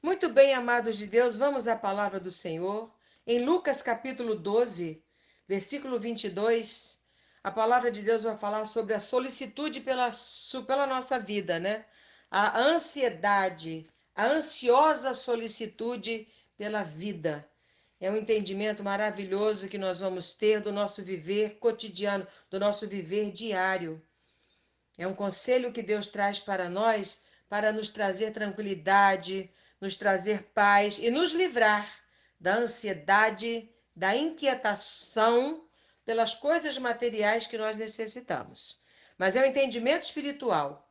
Muito bem, amados de Deus, vamos à palavra do Senhor. Em Lucas capítulo 12, versículo 22, a palavra de Deus vai falar sobre a solicitude pela nossa vida, né? A ansiedade, a ansiosa solicitude pela vida. É um entendimento maravilhoso que nós vamos ter do nosso viver cotidiano, do nosso viver diário. É um conselho que Deus traz para nós, para nos trazer tranquilidade, nos trazer paz e nos livrar da ansiedade, da inquietação pelas coisas materiais que nós necessitamos. Mas é um entendimento espiritual,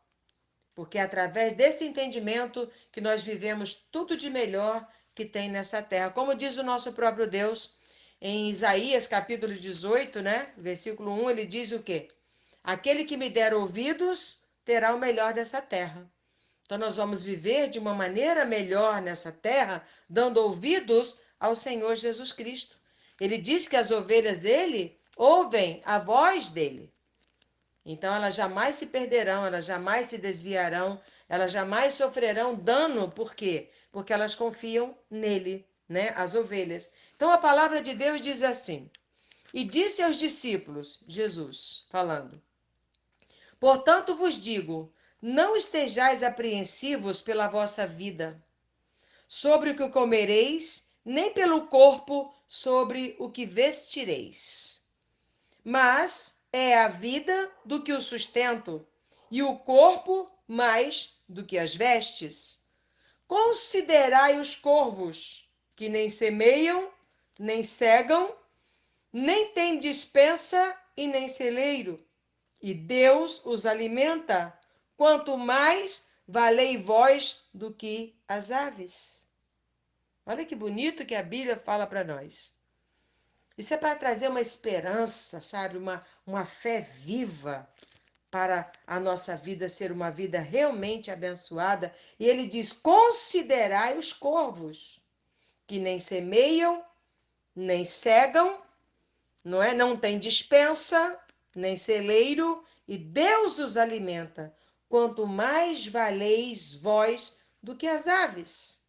porque é através desse entendimento que nós vivemos tudo de melhor que tem nessa terra. Como diz o nosso próprio Deus, em Isaías capítulo 18, né? Versículo 1, ele diz o quê? Aquele que me der ouvidos terá o melhor dessa terra. Então, nós vamos viver de uma maneira melhor nessa terra, dando ouvidos ao Senhor Jesus Cristo. Ele diz que as ovelhas dele ouvem a voz dele. Então, elas jamais se perderão, elas jamais se desviarão, elas jamais sofrerão dano. Por quê? Porque elas confiam nele, né? As ovelhas. Então, a palavra de Deus diz assim: E disse aos discípulos, Jesus falando, portanto vos digo, não estejais apreensivos pela vossa vida, sobre o que comereis, nem pelo corpo, sobre o que vestireis. Mas é a vida do que o sustento, e o corpo mais do que as vestes. Considerai os corvos, que nem semeiam, nem cegam, nem têm despensa e nem celeiro, e Deus os alimenta. Quanto mais valei vós do que as aves. Olha que bonito que a Bíblia fala para nós. Isso é para trazer uma esperança, sabe? Uma fé viva para a nossa vida ser uma vida realmente abençoada. E ele diz: considerai os corvos, que nem semeiam, nem cegam, não é? Não tem despensa, nem celeiro, e Deus os alimenta. Quanto mais valeis vós do que as aves.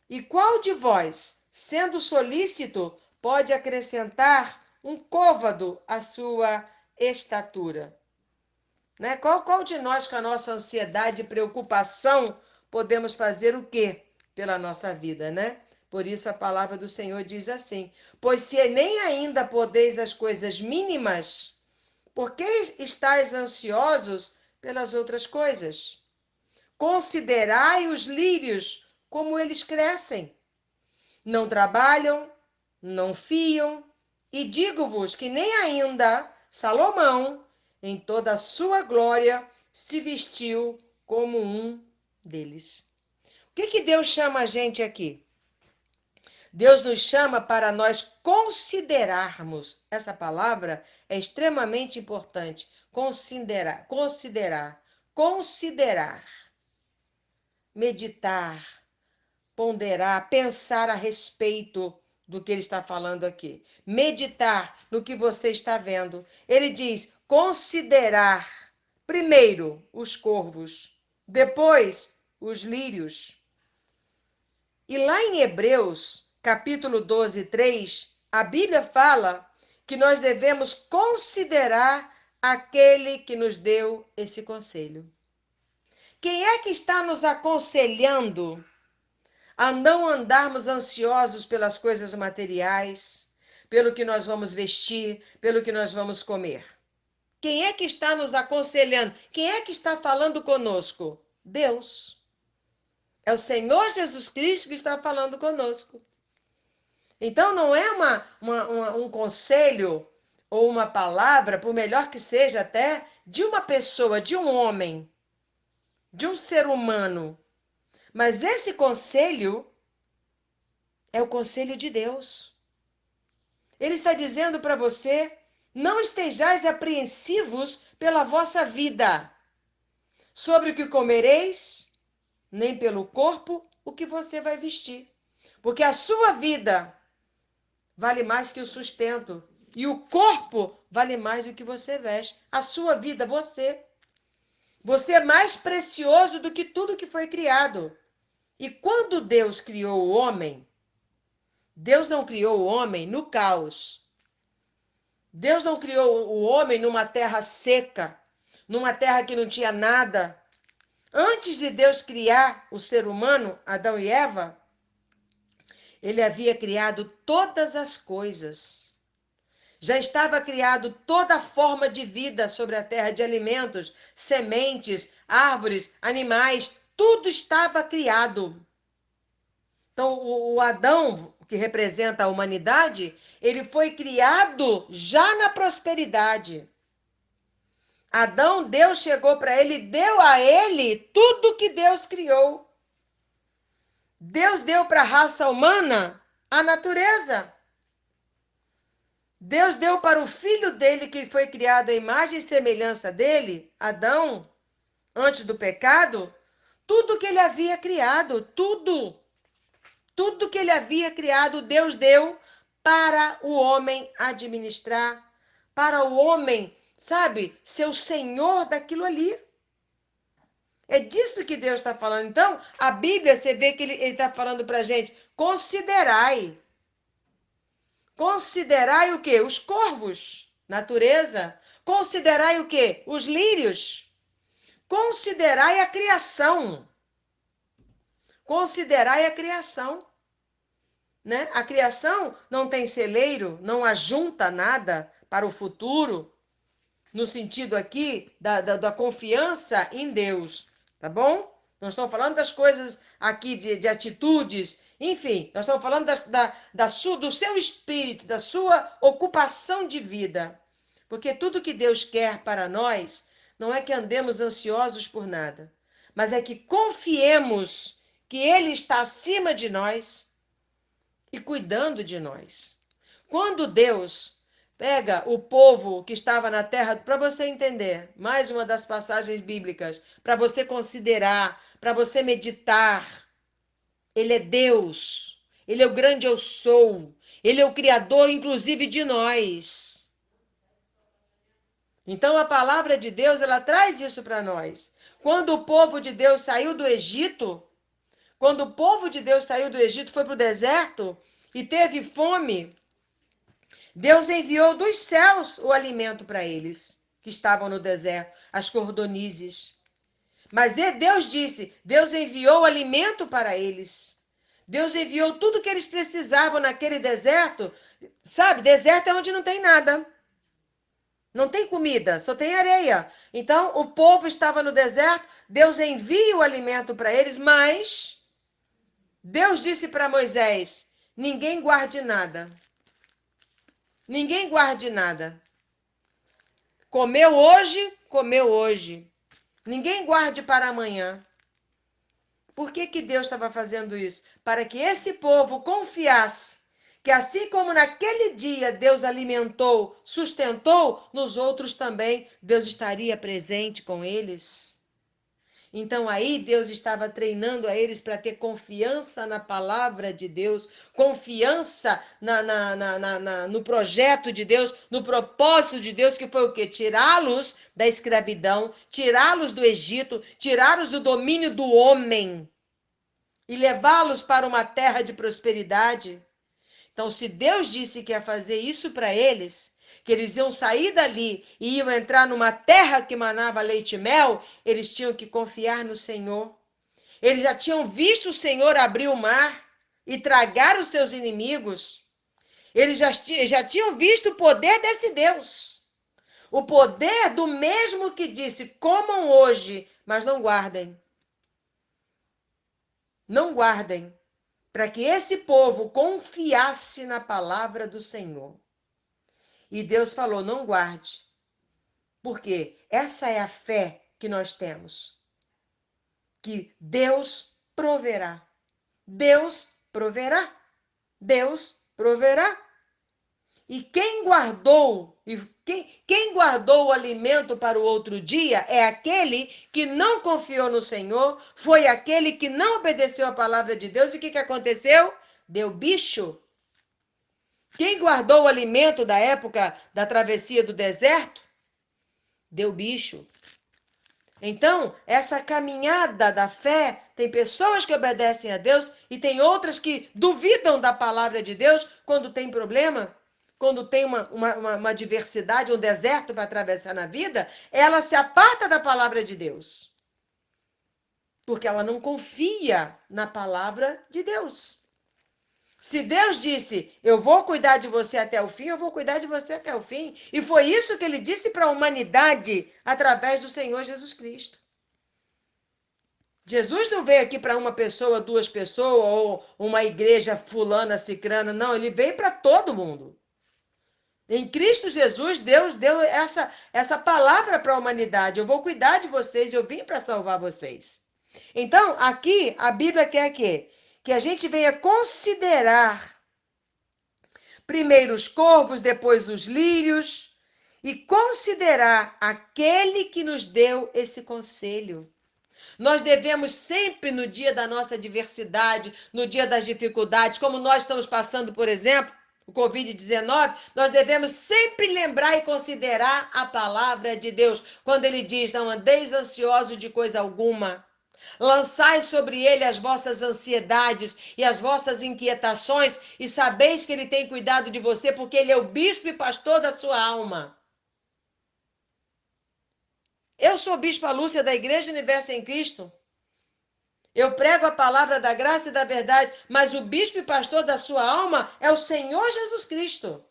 E qual de vós, sendo solícito, pode acrescentar um côvado à sua estatura? Né? Qual de nós, com a nossa ansiedade e preocupação, podemos fazer o quê pela nossa vida, né? Por isso a palavra do Senhor diz assim: pois se nem ainda podeis as coisas mínimas, por que estáis ansiosos pelas outras coisas? Considerai os lírios como eles crescem. Não trabalham, não fiam, e digo-vos que nem ainda Salomão, em toda a sua glória, se vestiu como um deles. O que Deus chama a gente aqui? Deus nos chama para nós considerarmos. Essa palavra é extremamente importante. Considerar, considerar, considerar, meditar, ponderar, pensar a respeito do que ele está falando aqui. Meditar no que você está vendo. Ele diz: considerar primeiro os corvos, depois os lírios. E lá em Hebreus, capítulo 12, 3, a Bíblia fala que nós devemos considerar aquele que nos deu esse conselho. Quem é que está nos aconselhando a não andarmos ansiosos pelas coisas materiais, pelo que nós vamos vestir, pelo que nós vamos comer? Quem é que está nos aconselhando? Quem é que está falando conosco? Deus. É o Senhor Jesus Cristo que está falando conosco. Então, não é um conselho ou uma palavra, por melhor que seja até, de uma pessoa, de um homem, de um ser humano. Mas esse conselho é o conselho de Deus. Ele está dizendo para você: não estejais apreensivos pela vossa vida, sobre o que comereis, nem pelo corpo, o que você vai vestir. Porque a sua vida vale mais que o sustento. E o corpo vale mais do que você veste. A sua vida, você. Você é mais precioso do que tudo que foi criado. E quando Deus criou o homem, Deus não criou o homem no caos. Deus não criou o homem numa terra seca, numa terra que não tinha nada. Antes de Deus criar o ser humano, Adão e Eva, ele havia criado todas as coisas. Já estava criado toda forma de vida sobre a terra, de alimentos, sementes, árvores, animais, tudo estava criado. Então, o Adão, que representa a humanidade, ele foi criado já na prosperidade. Adão, Deus chegou para ele e deu a ele tudo que Deus criou. Deus deu para a raça humana a natureza. Deus deu para o filho dele, que foi criado à imagem e semelhança dele, Adão, antes do pecado, tudo que ele havia criado, tudo. Tudo que ele havia criado, Deus deu para o homem administrar, para o homem, sabe, ser o senhor daquilo ali. É disso que Deus está falando. Então, a Bíblia, você vê que ele está falando para a gente, considerai. Considerai o quê? Os corvos, natureza. Considerai o quê? Os lírios. Considerai a criação. Considerai a criação. Né? A criação não tem celeiro, não ajunta nada para o futuro, no sentido aqui da confiança em Deus, tá bom? Nós estamos falando das coisas aqui de atitudes, enfim, nós estamos falando do seu espírito, da sua ocupação de vida. Porque tudo que Deus quer para nós não é que andemos ansiosos por nada, mas é que confiemos que Ele está acima de nós e cuidando de nós. Quando Deus pega o povo que estava na terra, para você entender, mais uma das passagens bíblicas, para você considerar, para você meditar, Ele é Deus, Ele é o grande eu sou, Ele é o Criador, inclusive, de nós. Então, a palavra de Deus, ela traz isso para nós. Quando o povo de Deus saiu do Egito, quando o povo de Deus saiu do Egito, foi para o deserto e teve fome, Deus enviou dos céus o alimento para eles, que estavam no deserto, as cordonizes. Mas Deus disse, Deus enviou o alimento para eles. Deus enviou tudo que eles precisavam naquele deserto. Sabe, deserto é onde não tem nada. Não tem comida, só tem areia. Então, o povo estava no deserto, Deus envia o alimento para eles, mas Deus disse para Moisés, ninguém guarde nada. Ninguém guarde nada. Comeu hoje, comeu hoje. Ninguém guarde para amanhã. Por que Deus estava fazendo isso? Para que esse povo confiasse que assim como naquele dia Deus alimentou, sustentou, nos outros também Deus estaria presente com eles. Então aí Deus estava treinando a eles para ter confiança na palavra de Deus, confiança no projeto de Deus, no propósito de Deus, que foi o quê? Tirá-los da escravidão, tirá-los do Egito, tirá-los do domínio do homem e levá-los para uma terra de prosperidade. Então, se Deus disse que ia fazer isso para eles, que eles iam sair dali e iam entrar numa terra que manava leite e mel, eles tinham que confiar no Senhor. Eles já tinham visto o Senhor abrir o mar e tragar os seus inimigos. Eles já tinham visto o poder desse Deus. O poder do mesmo que disse, comam hoje, mas não guardem. Não guardem. Para que esse povo confiasse na palavra do Senhor. E Deus falou, não guarde. Porque essa é a fé que nós temos. Que Deus proverá. Deus proverá. Deus proverá. E quem guardou o alimento para o outro dia é aquele que não confiou no Senhor, foi aquele que não obedeceu a palavra de Deus. E o que aconteceu? Deu bicho. Quem guardou o alimento da época da travessia do deserto? Deu bicho. Então, essa caminhada da fé, tem pessoas que obedecem a Deus e tem outras que duvidam da palavra de Deus quando tem problema, quando tem uma adversidade, um deserto para atravessar na vida, ela se aparta da palavra de Deus. Porque ela não confia na palavra de Deus. Se Deus disse, eu vou cuidar de você até o fim, eu vou cuidar de você até o fim. E foi isso que ele disse para a humanidade através do Senhor Jesus Cristo. Jesus não veio aqui para uma pessoa, duas pessoas, ou uma igreja fulana, cicrana. Não, ele veio para todo mundo. Em Cristo Jesus, Deus deu essa palavra para a humanidade. Eu vou cuidar de vocês, eu vim para salvar vocês. Então, aqui, a Bíblia quer que a gente venha considerar primeiro os corvos, depois os lírios, e considerar aquele que nos deu esse conselho. Nós devemos sempre, no dia da nossa adversidade, no dia das dificuldades, como nós estamos passando, por exemplo, o Covid-19, nós devemos sempre lembrar e considerar a palavra de Deus, quando ele diz, não andeis ansiosos de coisa alguma, lançai sobre ele as vossas ansiedades e as vossas inquietações, e sabeis que ele tem cuidado de você, porque ele é o bispo e pastor da sua alma. Eu sou bispa Lúcia da Igreja Universo em Cristo. Eu prego a palavra da graça e da verdade, mas o bispo e pastor da sua alma é o Senhor Jesus Cristo.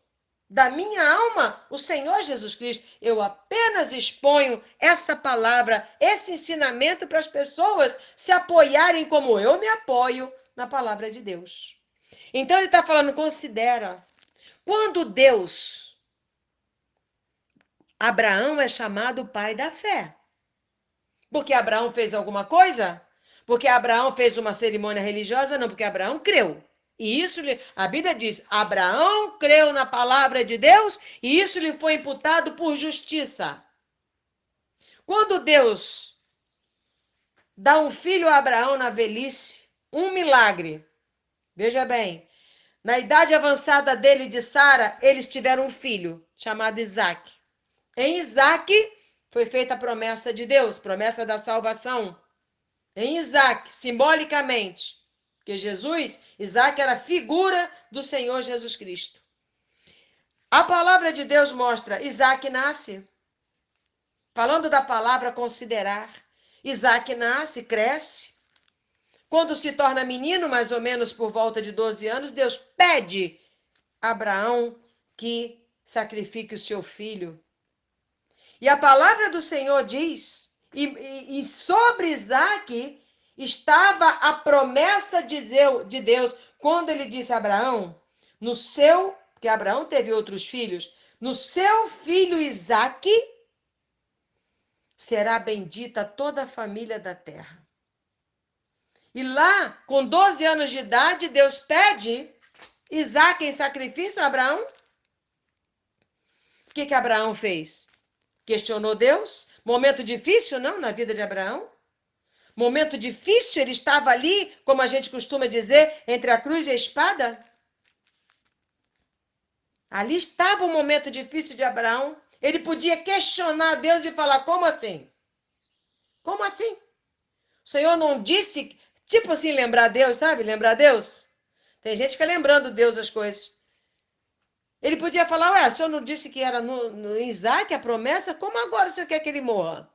Da minha alma, o Senhor Jesus Cristo. Eu apenas exponho essa palavra, esse ensinamento para as pessoas se apoiarem como eu me apoio na palavra de Deus. Então ele está falando, considera. Quando Deus, Abraão é chamado pai da fé. Porque Abraão fez alguma coisa? Porque Abraão fez uma cerimônia religiosa? Não, porque Abraão creu. E isso, a Bíblia diz, Abraão creu na palavra de Deus e isso lhe foi imputado por justiça. Quando Deus dá um filho a Abraão na velhice, um milagre. Veja bem, na idade avançada dele e de Sara, eles tiveram um filho chamado Isaque. Em Isaque foi feita a promessa de Deus, promessa da salvação. Em Isaque, simbolicamente, porque Isaque era figura do Senhor Jesus Cristo. A palavra de Deus mostra, Isaque nasce. Falando da palavra considerar, Isaque nasce, cresce. Quando se torna menino, mais ou menos por volta de 12 anos, Deus pede a Abraão que sacrifique o seu filho. E a palavra do Senhor diz, e sobre Isaque estava a promessa de Deus, quando ele disse a Abraão, porque Abraão teve outros filhos, no seu filho Isaque será bendita toda a família da terra. E lá, com 12 anos de idade, Deus pede Isaque em sacrifício a Abraão. O que Abraão fez? Questionou Deus? Momento difícil, não, na vida de Abraão? Momento difícil, ele estava ali, como a gente costuma dizer, entre a cruz e a espada? Ali estava o momento difícil de Abraão. Ele podia questionar Deus e falar, como assim? Como assim? O Senhor não disse, tipo assim, lembrar Deus, sabe? Lembrar Deus? Tem gente que fica lembrando Deus as coisas. Ele podia falar, ué, o senhor não disse que era no Isaac a promessa? Como agora o senhor quer que ele morra?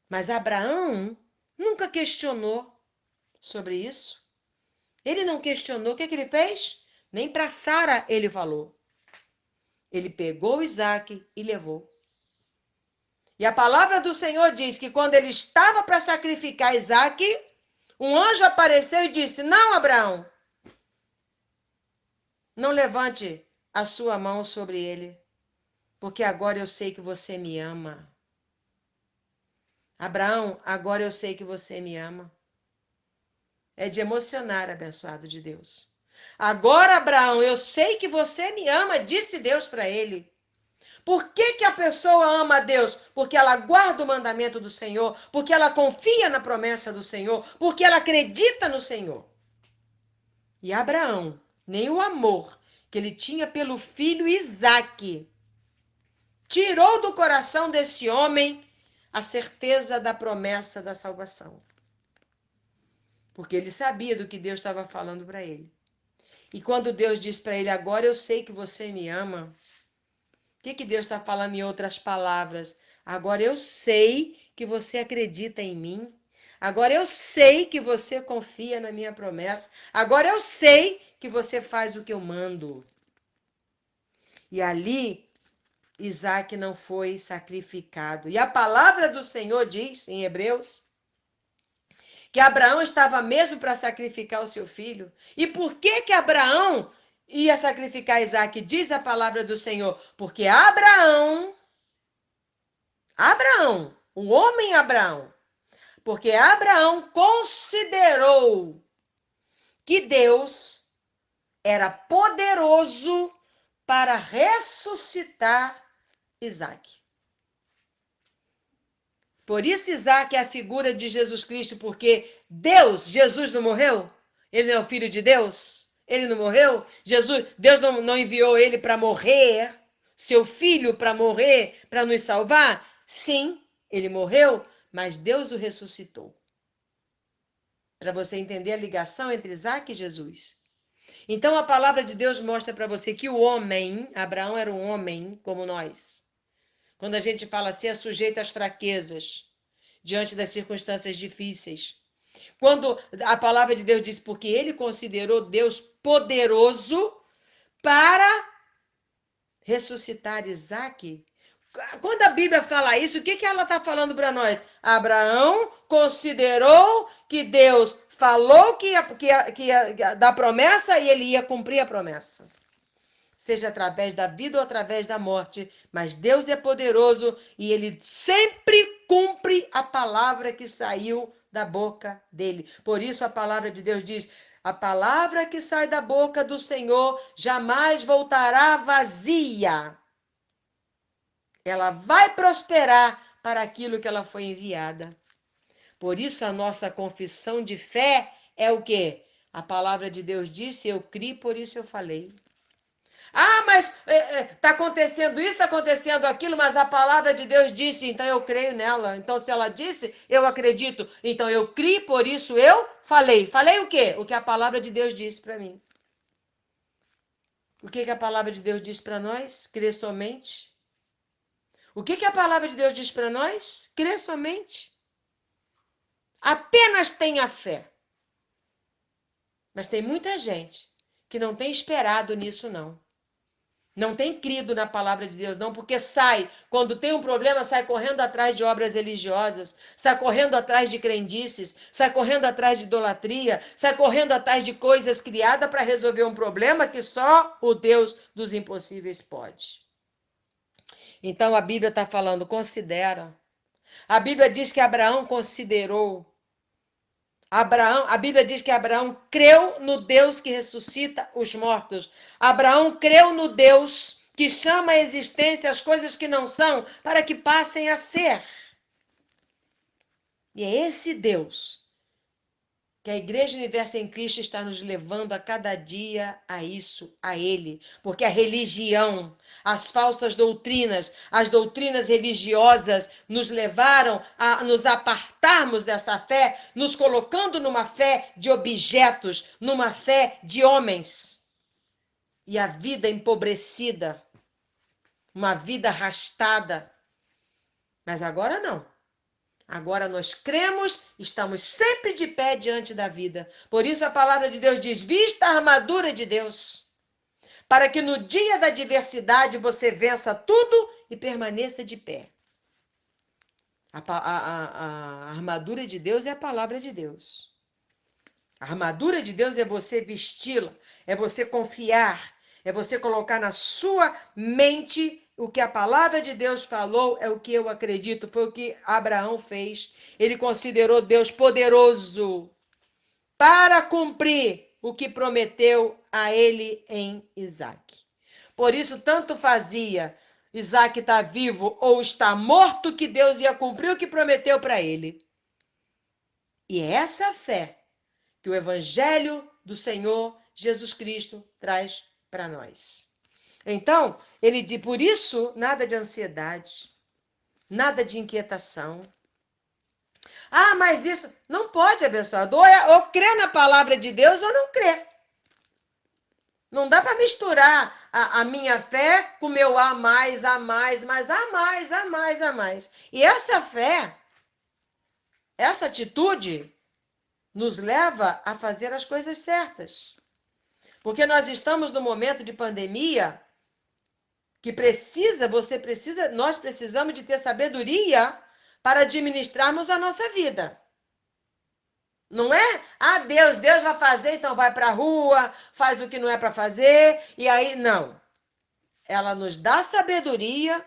Mas Abraão nunca questionou sobre isso. Ele não questionou. O que ele fez? Nem para Sara ele falou. Ele pegou Isaac e levou. E a palavra do Senhor diz que quando ele estava para sacrificar Isaac, um anjo apareceu e disse, não, Abraão, não levante a sua mão sobre ele, porque agora eu sei que você me ama. Abraão, agora eu sei que você me ama. É de emocionar, abençoado de Deus. Agora, Abraão, eu sei que você me ama, disse Deus para ele. Por que a pessoa ama a Deus? Porque ela guarda o mandamento do Senhor, porque ela confia na promessa do Senhor, porque ela acredita no Senhor. E Abraão, nem o amor que ele tinha pelo filho Isaque tirou do coração desse homem a certeza da promessa da salvação. Porque ele sabia do que Deus estava falando para ele. E quando Deus diz para ele, agora eu sei que você me ama, o que Deus está falando em outras palavras? Agora eu sei que você acredita em mim. Agora eu sei que você confia na minha promessa. Agora eu sei que você faz o que eu mando. E ali, Isaac não foi sacrificado. E a palavra do Senhor diz, em Hebreus, que Abraão estava mesmo para sacrificar o seu filho. E por que Abraão ia sacrificar Isaac? Diz a palavra do Senhor. Porque Abraão, o homem Abraão, porque Abraão considerou que Deus era poderoso para ressuscitar Isaac. Por isso Isaac é a figura de Jesus Cristo, porque Jesus não morreu? Ele não é o filho de Deus? Ele não morreu? Deus não enviou ele para morrer, seu filho para morrer, para nos salvar? Sim, ele morreu, mas Deus o ressuscitou. Para você entender a ligação entre Isaac e Jesus. Então a palavra de Deus mostra para você que o homem, Abraão era um homem como nós. Quando a gente fala assim, é sujeito às fraquezas, diante das circunstâncias difíceis. Quando a palavra de Deus diz, porque ele considerou Deus poderoso para ressuscitar Isaac. Quando a Bíblia fala isso, o que ela está falando para nós? Abraão considerou que Deus falou que ia dar promessa e ele ia cumprir a promessa. Seja através da vida ou através da morte. Mas Deus é poderoso e ele sempre cumpre a palavra que saiu da boca dele. Por isso a palavra de Deus diz, a palavra que sai da boca do Senhor jamais voltará vazia. Ela vai prosperar para aquilo que ela foi enviada. Por isso a nossa confissão de fé é o quê? A palavra de Deus disse, eu criei, por isso eu falei. Ah, mas está acontecendo isso, está acontecendo aquilo, mas a palavra de Deus disse, então eu creio nela. Então, se ela disse, eu acredito. Então, eu criei, por isso eu falei. Falei o quê? O que a palavra de Deus disse para mim. O que a palavra de Deus diz para nós? Crer somente. O que a palavra de Deus diz para nós? Crer somente. Apenas tenha fé. Mas tem muita gente que não tem esperado nisso, não. Não tem crido na palavra de Deus, não, porque quando tem um problema, sai correndo atrás de obras religiosas, sai correndo atrás de crendices, sai correndo atrás de idolatria, sai correndo atrás de coisas criadas para resolver um problema que só o Deus dos impossíveis pode. Então a Bíblia está falando, considera. A Bíblia diz que Abraão considerou. A Bíblia diz que Abraão creu no Deus que ressuscita os mortos. Abraão creu no Deus que chama à existência as coisas que não são, para que passem a ser. E é esse Deus que a Igreja Universo em Cristo está nos levando a cada dia a isso, a Ele. Porque a religião, as falsas doutrinas, as doutrinas religiosas nos levaram a nos apartarmos dessa fé, nos colocando numa fé de objetos, numa fé de homens. E a vida empobrecida, uma vida arrastada. Mas agora não. Agora nós cremos, estamos sempre de pé diante da vida. Por isso a palavra de Deus diz, vista a armadura de Deus, para que no dia da adversidade você vença tudo e permaneça de pé. A armadura de Deus é a palavra de Deus. A armadura de Deus é você vesti-la, é você confiar, é você colocar na sua mente o que a palavra de Deus falou, é o que eu acredito, foi o que Abraão fez. Ele considerou Deus poderoso para cumprir o que prometeu a ele em Isaac. Por isso, tanto fazia Isaac estar vivo ou estar morto, que Deus ia cumprir o que prometeu para ele. E é essa fé que o Evangelho do Senhor Jesus Cristo traz para nós. Então, ele diz, por isso, nada de ansiedade, nada de inquietação. Ah, mas isso não pode, abençoado. Ou crê na palavra de Deus ou não crê. Não dá para misturar a minha fé com o meu a mais, a mais, mas a mais, a mais, a mais. E essa fé, essa atitude, nos leva a fazer as coisas certas. Porque nós estamos num momento de pandemia que nós precisamos de ter sabedoria para administrarmos a nossa vida. Não é? Ah, Deus vai fazer, então vai para a rua, faz o que não é para fazer, e aí, não. Ela nos dá sabedoria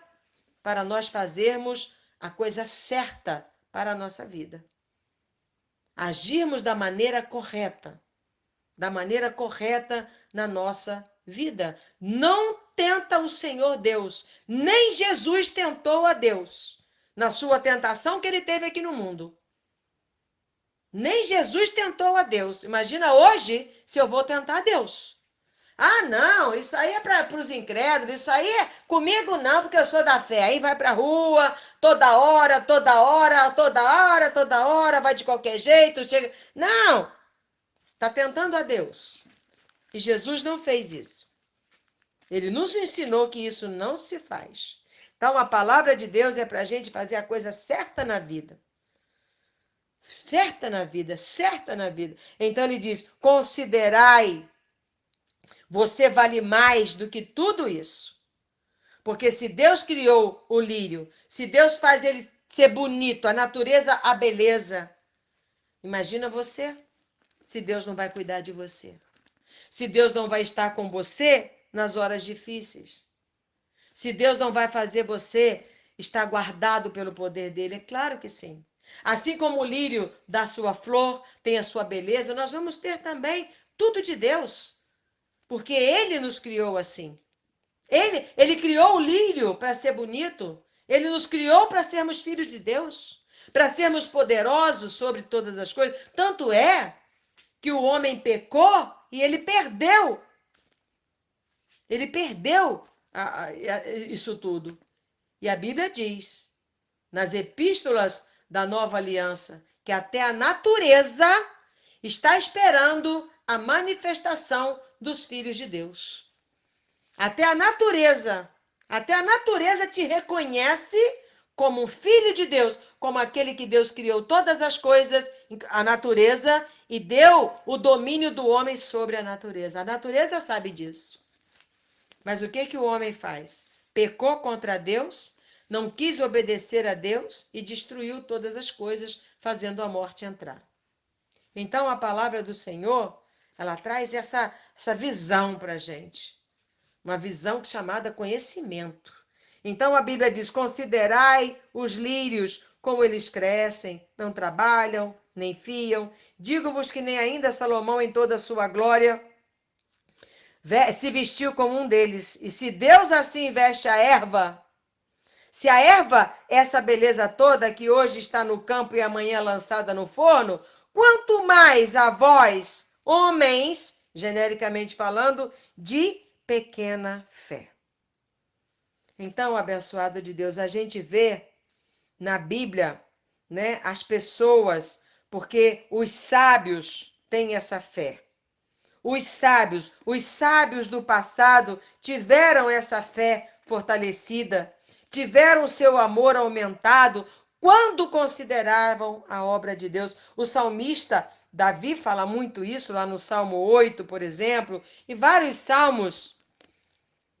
para nós fazermos a coisa certa para a nossa vida. Agirmos da maneira correta na nossa vida. Não tenta o Senhor Deus, nem Jesus tentou a Deus na sua tentação que ele teve aqui no mundo. Nem Jesus tentou a Deus. Imagina hoje se eu vou tentar a Deus. Ah, não, isso aí é para os incrédulos, isso aí é comigo não, porque eu sou da fé. Aí vai para a rua, toda hora, toda hora, toda hora, toda hora, vai de qualquer jeito, chega. Não, está tentando a Deus. E Jesus não fez isso. Ele nos ensinou que isso não se faz. Então, a palavra de Deus é para a gente fazer a coisa certa na vida. Certa na vida, certa na vida. Então, ele diz: considerai, você vale mais do que tudo isso. Porque se Deus criou o lírio, se Deus faz ele ser bonito, a natureza, a beleza, imagina você, se Deus não vai cuidar de você. Se Deus não vai estar com você nas horas difíceis. Se Deus não vai fazer você estar guardado pelo poder dele, é claro que sim. Assim como o lírio dá sua flor, tem a sua beleza, nós vamos ter também tudo de Deus. Porque ele nos criou assim. Ele criou o lírio para ser bonito. Ele nos criou para sermos filhos de Deus, para sermos poderosos sobre todas as coisas. Tanto é que o homem pecou e ele perdeu. Ele perdeu isso tudo. E a Bíblia diz, nas epístolas da Nova Aliança, que até a natureza está esperando a manifestação dos filhos de Deus. Até a natureza te reconhece como um filho de Deus, como aquele que Deus criou todas as coisas, a natureza, e deu o domínio do homem sobre a natureza. A natureza sabe disso. Mas o que o homem faz? Pecou contra Deus, não quis obedecer a Deus e destruiu todas as coisas, fazendo a morte entrar. Então, a palavra do Senhor, ela traz essa visão para a gente. Uma visão chamada conhecimento. Então, a Bíblia diz, considerai os lírios, como eles crescem, não trabalham, nem fiam. Digo-vos que nem ainda Salomão, em toda a sua glória, se vestiu como um deles. E se Deus assim veste a erva, se a erva é essa beleza toda que hoje está no campo e amanhã lançada no forno, quanto mais a vós, homens, genericamente falando, de pequena fé. Então, abençoado de Deus, a gente vê na Bíblia, né, as pessoas, porque os sábios têm essa fé. Os sábios do passado tiveram essa fé fortalecida, tiveram o seu amor aumentado quando consideravam a obra de Deus. O salmista Davi fala muito isso lá no Salmo 8, por exemplo, e vários salmos,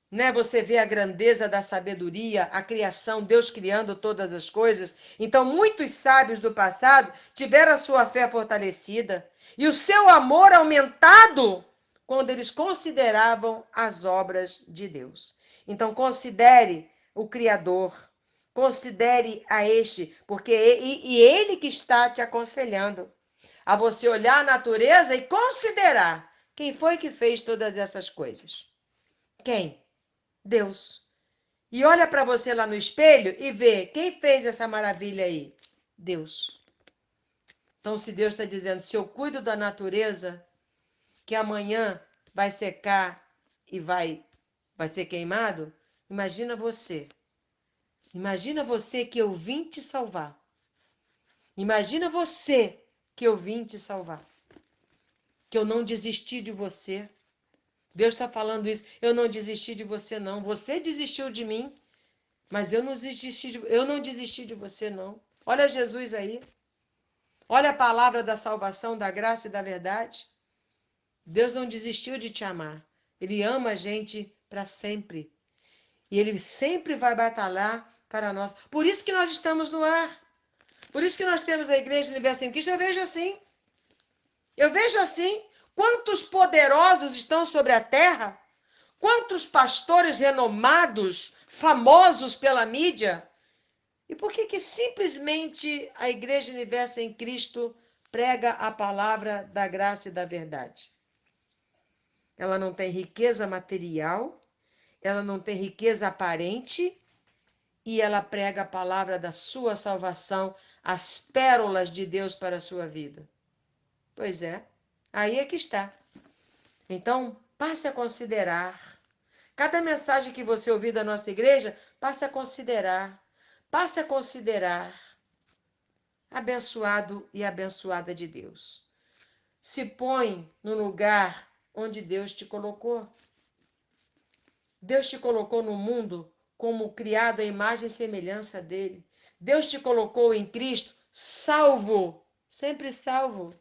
né? Você vê a grandeza da sabedoria, a criação, Deus criando todas as coisas. Então, muitos sábios do passado tiveram a sua fé fortalecida e o seu amor aumentado quando eles consideravam as obras de Deus. Então, considere o Criador, considere a este, porque ele que está te aconselhando a você olhar a natureza e considerar quem foi que fez todas essas coisas. Quem? Deus. E olha para você lá no espelho e vê quem fez essa maravilha aí. Deus. Então, se Deus está dizendo, se eu cuido da natureza, que amanhã vai secar e vai ser queimado, imagina você. Imagina você que eu vim te salvar. Imagina você que eu vim te salvar. Que eu não desisti de você. Deus está falando isso. Eu não desisti de você, não. Você desistiu de mim, mas eu não desisti de você, não. Olha Jesus aí. Olha a palavra da salvação, da graça e da verdade. Deus não desistiu de te amar. Ele ama a gente para sempre. E Ele sempre vai batalhar para nós. Por isso que nós estamos no ar. Por isso que nós temos a Igreja Universo em Cristo. Eu vejo assim. Eu vejo assim. Quantos poderosos estão sobre a terra? Quantos pastores renomados, famosos pela mídia? E por que que simplesmente a Igreja Universo em Cristo prega a palavra da graça e da verdade? Ela não tem riqueza material, ela não tem riqueza aparente e ela prega a palavra da sua salvação, as pérolas de Deus para a sua vida. Pois é, aí é que está. Então, passe a considerar. Cada mensagem que você ouvir da nossa igreja, passe a considerar. Passe a considerar. Abençoado e abençoada de Deus. Se põe no lugar onde Deus te colocou. Deus te colocou no mundo como criado à imagem e semelhança dele. Deus te colocou em Cristo salvo, sempre salvo.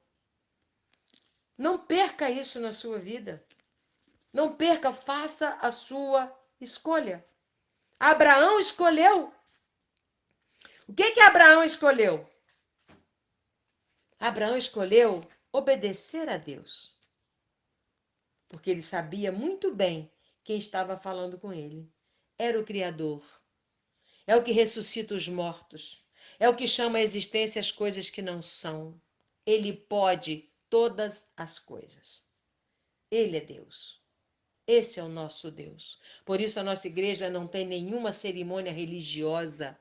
Não perca isso na sua vida. Não perca, faça a sua escolha. Abraão escolheu. O que que Abraão escolheu? Abraão escolheu obedecer a Deus. Porque ele sabia muito bem quem estava falando com ele. Era o Criador. É o que ressuscita os mortos. É o que chama à existência as coisas que não são. Ele pode todas as coisas. Ele é Deus. Esse é o nosso Deus. Por isso a nossa igreja não tem nenhuma cerimônia religiosa.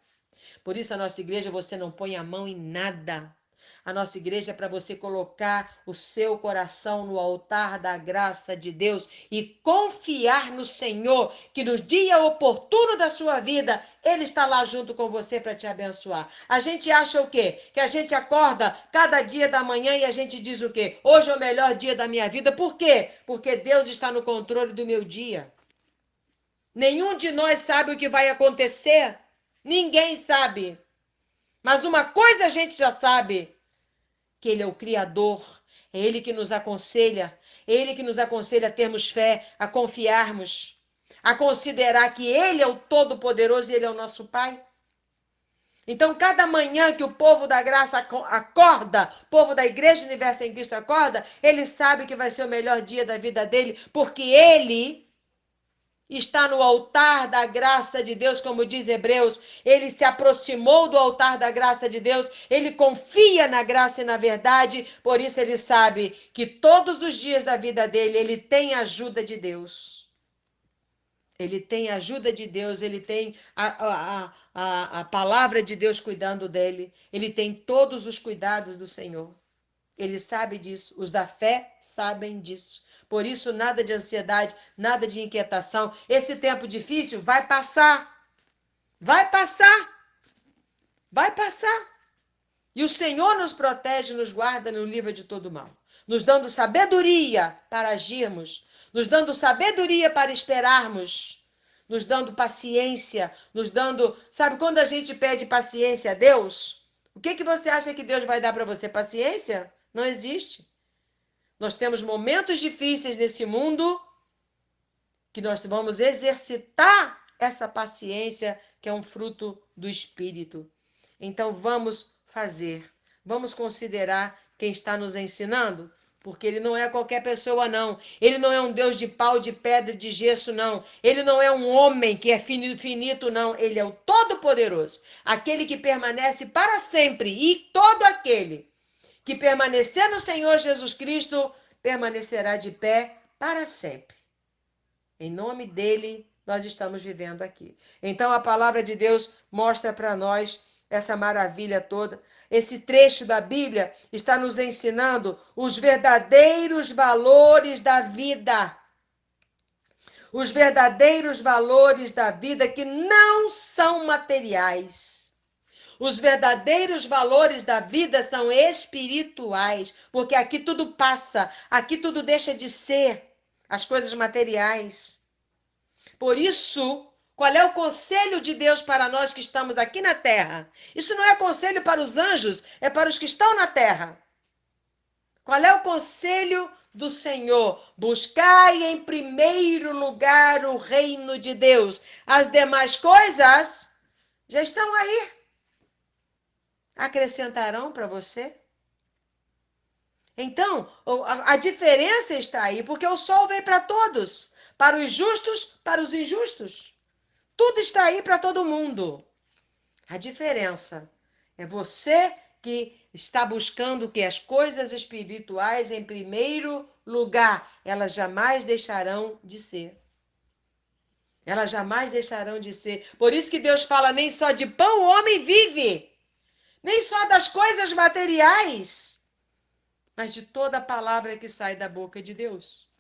Por isso a nossa igreja você não põe a mão em nada. A nossa igreja é para você colocar o seu coração no altar da graça de Deus e confiar no Senhor, que no dia oportuno da sua vida, Ele está lá junto com você para te abençoar. A gente acha o quê? Que a gente acorda cada dia da manhã e a gente diz o quê? Hoje é o melhor dia da minha vida. Por quê? Porque Deus está no controle do meu dia. Nenhum de nós sabe o que vai acontecer. Ninguém sabe. Mas uma coisa a gente já sabe, que Ele é o Criador, é Ele que nos aconselha, é Ele que nos aconselha a termos fé, a confiarmos, a considerar que Ele é o Todo-Poderoso e Ele é o nosso Pai. Então, cada manhã que o povo da graça acorda, o povo da Igreja Universo em Cristo acorda, ele sabe que vai ser o melhor dia da vida dele, porque ele está no altar da graça de Deus, como diz Hebreus. Ele se aproximou do altar da graça de Deus, ele confia na graça e na verdade, por isso ele sabe que todos os dias da vida dele, ele tem a ajuda de Deus. Ele tem a ajuda de Deus, ele tem a palavra de Deus cuidando dele, ele tem todos os cuidados do Senhor. Ele sabe disso, os da fé sabem disso. Por isso, nada de ansiedade, nada de inquietação. Esse tempo difícil vai passar. Vai passar. Vai passar. E o Senhor nos protege, nos guarda, nos livra de todo mal. Nos dando sabedoria para agirmos. Nos dando sabedoria para esperarmos. Nos dando paciência. Nos dando... Sabe quando a gente pede paciência a Deus? O que que você acha que Deus vai dar para você? Paciência? Não existe. Nós temos momentos difíceis nesse mundo que nós vamos exercitar essa paciência que é um fruto do Espírito. Então vamos fazer, vamos considerar quem está nos ensinando, porque ele não é qualquer pessoa, não. Ele não é um Deus de pau, de pedra, de gesso, não. Ele não é um homem que é finito, não. Ele é o Todo-Poderoso, aquele que permanece para sempre, e todo aquele que permanecer no Senhor Jesus Cristo permanecerá de pé para sempre. Em nome dele, nós estamos vivendo aqui. Então, a palavra de Deus mostra para nós essa maravilha toda. Esse trecho da Bíblia está nos ensinando os verdadeiros valores da vida. os verdadeiros valores da vida que não são materiais. Os verdadeiros valores da vida são espirituais, porque aqui tudo passa, aqui tudo deixa de ser as coisas materiais. Por isso, qual é o conselho de Deus para nós que estamos aqui na terra? Isso não é conselho para os anjos, é para os que estão na terra. Qual é o conselho do Senhor? Buscai em primeiro lugar o reino de Deus. As demais coisas já estão aí. Acrescentarão para você? Então, a diferença está aí, porque o sol vem para todos, para os justos, para os injustos. Tudo está aí para todo mundo. A diferença é você que está buscando que as coisas espirituais em primeiro lugar, elas jamais deixarão de ser. Elas jamais deixarão de ser. Por isso que Deus fala, nem só de pão o homem vive, nem só das coisas materiais, mas de toda a palavra que sai da boca de Deus.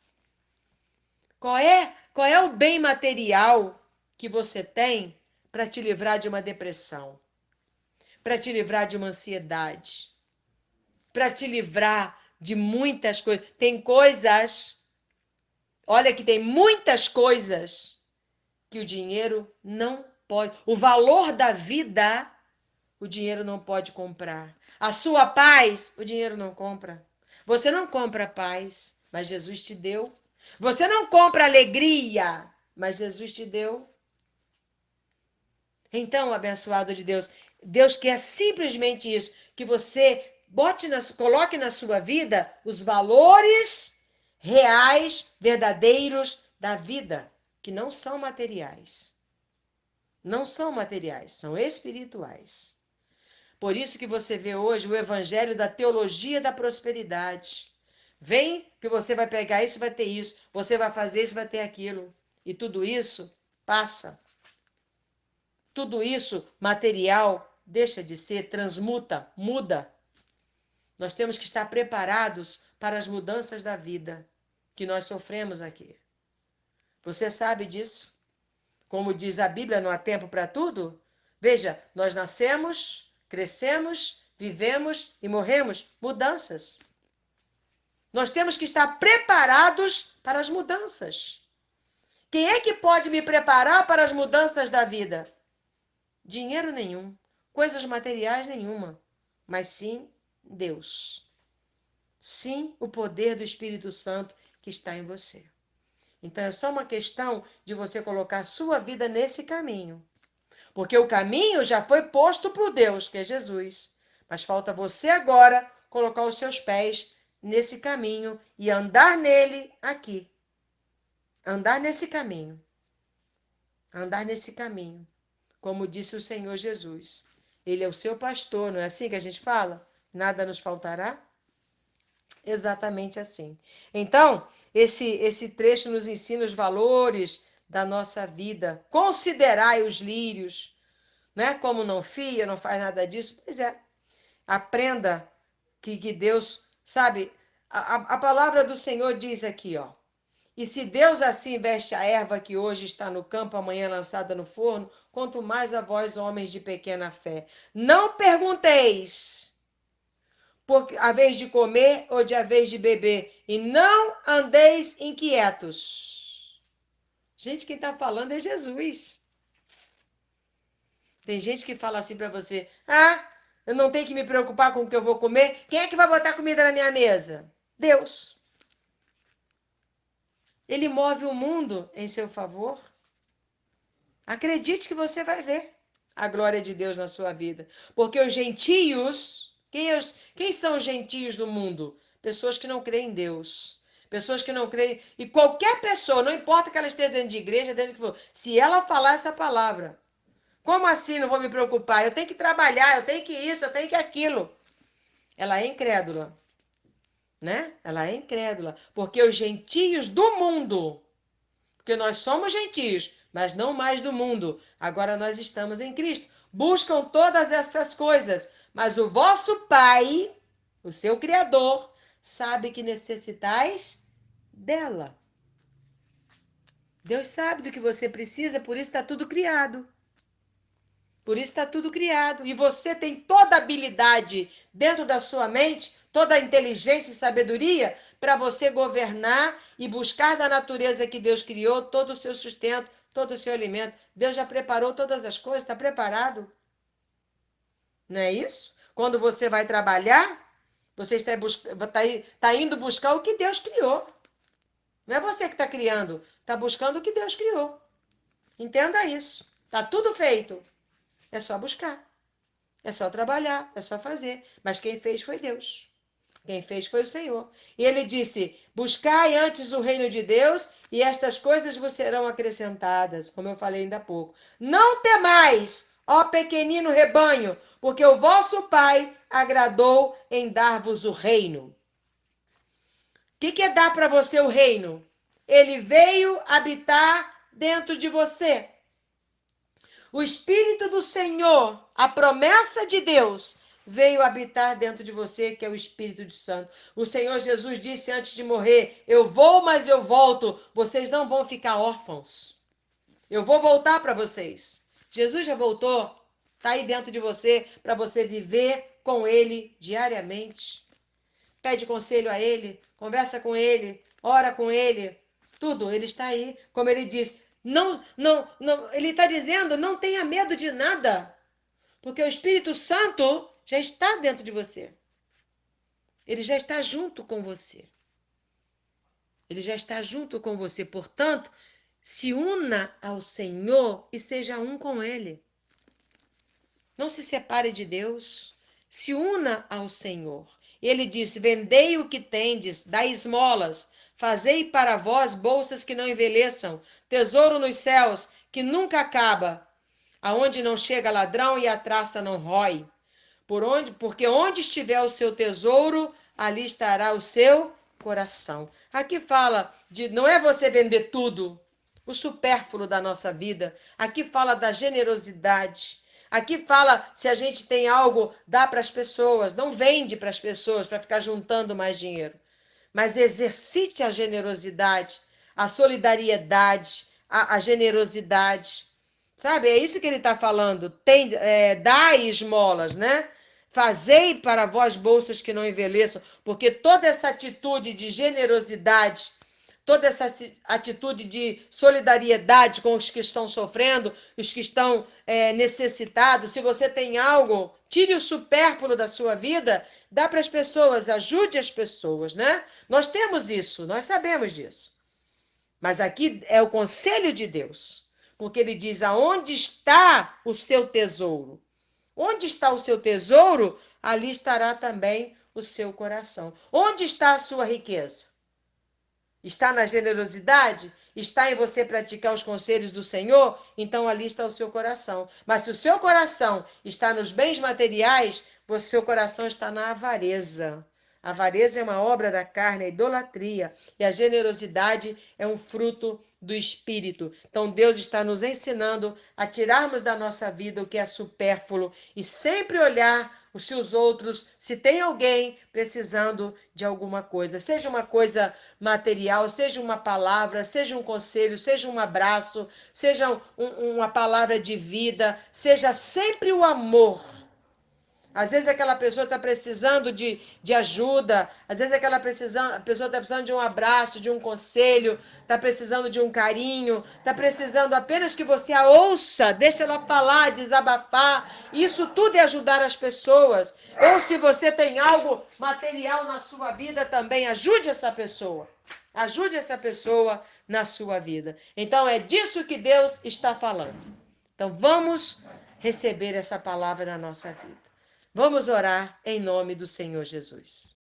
Qual é o bem material que você tem para te livrar de uma depressão, para te livrar de uma ansiedade, para te livrar de muitas coisas? Tem coisas, olha que tem muitas coisas que o dinheiro não pode. O valor da vida, o dinheiro não pode comprar. A sua paz, o dinheiro não compra. Você não compra paz, mas Jesus te deu. Você não compra alegria, mas Jesus te deu. Então, abençoado de Deus, Deus quer simplesmente isso, que você coloque na sua vida os valores reais, verdadeiros da vida, que não são materiais. Não são materiais, são espirituais. Por isso que você vê hoje o evangelho da teologia da prosperidade. Vem que você vai pegar isso, vai ter isso. Você vai fazer isso, vai ter aquilo. E tudo isso passa. Tudo isso material deixa de ser, transmuta, muda. Nós temos que estar preparados para as mudanças da vida que nós sofremos aqui. Você sabe disso? Como diz a Bíblia, não há tempo para tudo? Veja, nós nascemos, crescemos, vivemos e morremos. Mudanças. Nós temos que estar preparados para as mudanças. Quem é que pode me preparar para as mudanças da vida? Dinheiro nenhum, coisas materiais nenhuma, mas sim Deus. Sim, o poder do Espírito Santo que está em você. Então é só uma questão de você colocar a sua vida nesse caminho. Porque o caminho já foi posto por Deus, que é Jesus. Mas falta você agora colocar os seus pés nesse caminho e andar nele aqui. Andar nesse caminho. Andar nesse caminho. Como disse o Senhor Jesus. Ele é o seu pastor, não é assim que a gente fala? Nada nos faltará? Exatamente assim. Então, esse trecho nos ensina os valores da nossa vida. Considerai os lírios, né? Como não fia, não faz nada disso. Pois é, aprenda que Deus, sabe, a palavra do Senhor diz aqui, ó. E se Deus assim veste a erva que hoje está no campo, amanhã lançada no forno, quanto mais a vós, homens de pequena fé. Não pergunteis por a vez de comer ou de a vez de beber, e não andeis inquietos. Gente, quem está falando é Jesus. Tem gente que fala assim para você: ah, eu não tenho que me preocupar com o que eu vou comer. Quem é que vai botar comida na minha mesa? Deus. Ele move o mundo em seu favor. Acredite que você vai ver a glória de Deus na sua vida. Porque os gentios, quem são os gentios do mundo? Pessoas que não creem em Deus. Pessoas que não creem. E qualquer pessoa, não importa que ela esteja dentro de igreja, dentro de que for, se ela falar essa palavra, como assim não vou me preocupar? Eu tenho que trabalhar, eu tenho que isso, eu tenho que aquilo. Ela é incrédula, né? Ela é incrédula. Porque os gentios do mundo, porque nós somos gentios, mas não mais do mundo. Agora nós estamos em Cristo. Buscam todas essas coisas, mas o vosso Pai, o seu Criador, sabe que necessitais dela. Deus sabe do que você precisa, por isso está tudo criado. Por isso está tudo criado. E você tem toda a habilidade dentro da sua mente, toda a inteligência e sabedoria para você governar e buscar da natureza que Deus criou todo o seu sustento, todo o seu alimento. Deus já preparou todas as coisas, está preparado. Não é isso? Quando você vai trabalhar, você está indo buscar o que Deus criou. Não é você que está criando, está buscando o que Deus criou. Entenda isso. Está tudo feito. É só buscar. É só trabalhar, é só fazer. Mas quem fez foi Deus. Quem fez foi o Senhor. E ele disse: buscai antes o reino de Deus, e estas coisas vos serão acrescentadas, como eu falei ainda há pouco. Não temais, ó pequenino rebanho, porque o vosso Pai agradou em dar-vos o reino. O que é dar para você o reino? Ele veio habitar dentro de você. O Espírito do Senhor, a promessa de Deus, veio habitar dentro de você, que é o Espírito de Santo. O Senhor Jesus disse antes de morrer: eu vou, mas eu volto. Vocês não vão ficar órfãos. Eu vou voltar para vocês. Jesus já voltou. Está aí dentro de você para você viver com Ele diariamente. Pede conselho a Ele, conversa com Ele, ora com Ele. Tudo, Ele está aí. Como Ele diz, não, Ele está dizendo, não tenha medo de nada. Porque o Espírito Santo já está dentro de você. Ele já está junto com você. Ele já está junto com você. Portanto, se una ao Senhor e seja um com Ele. Não se separe de Deus. Se una ao Senhor. Ele disse: vendei o que tendes, dai esmolas, fazei para vós bolsas que não envelheçam, tesouro nos céus, que nunca acaba, aonde não chega ladrão e a traça não rói. Porque onde estiver o seu tesouro, ali estará o seu coração. Aqui fala de não é você vender tudo, o supérfluo da nossa vida. Aqui fala da generosidade. Aqui fala se a gente tem algo, dá para as pessoas, não vende para as pessoas para ficar juntando mais dinheiro. Mas exercite a generosidade, a solidariedade, a generosidade. Sabe, é isso que ele está falando. Dai esmolas, né? Fazei para vós bolsas que não envelheçam, porque toda essa atitude de generosidade, toda essa atitude de solidariedade com os que estão sofrendo, os que estão necessitados, se você tem algo, tire o supérfluo da sua vida, dá para as pessoas, ajude as pessoas, né? Nós temos isso, nós sabemos disso. Mas aqui é o conselho de Deus, porque ele diz: aonde está o seu tesouro? Onde está o seu tesouro, ali estará também o seu coração. Onde está a sua riqueza? Está na generosidade? Está em você praticar os conselhos do Senhor? Então ali está o seu coração. Mas se o seu coração está nos bens materiais, o seu coração está na avareza. A avareza é uma obra da carne, a idolatria. E a generosidade é um fruto do Espírito. Então Deus está nos ensinando a tirarmos da nossa vida o que é supérfluo e sempre olhar se os outros, se tem alguém precisando de alguma coisa, seja uma coisa material, seja uma palavra, seja um conselho, seja um abraço, seja uma palavra de vida, seja sempre o amor. Às vezes aquela pessoa está precisando de ajuda, às vezes a pessoa está precisando de um abraço, de um conselho, está precisando de um carinho, está precisando apenas que você a ouça, deixa ela falar, desabafar. Isso tudo é ajudar as pessoas. Ou se você tem algo material na sua vida também, ajude essa pessoa. Ajude essa pessoa na sua vida. Então é disso que Deus está falando. Então vamos receber essa palavra na nossa vida. Vamos orar em nome do Senhor Jesus.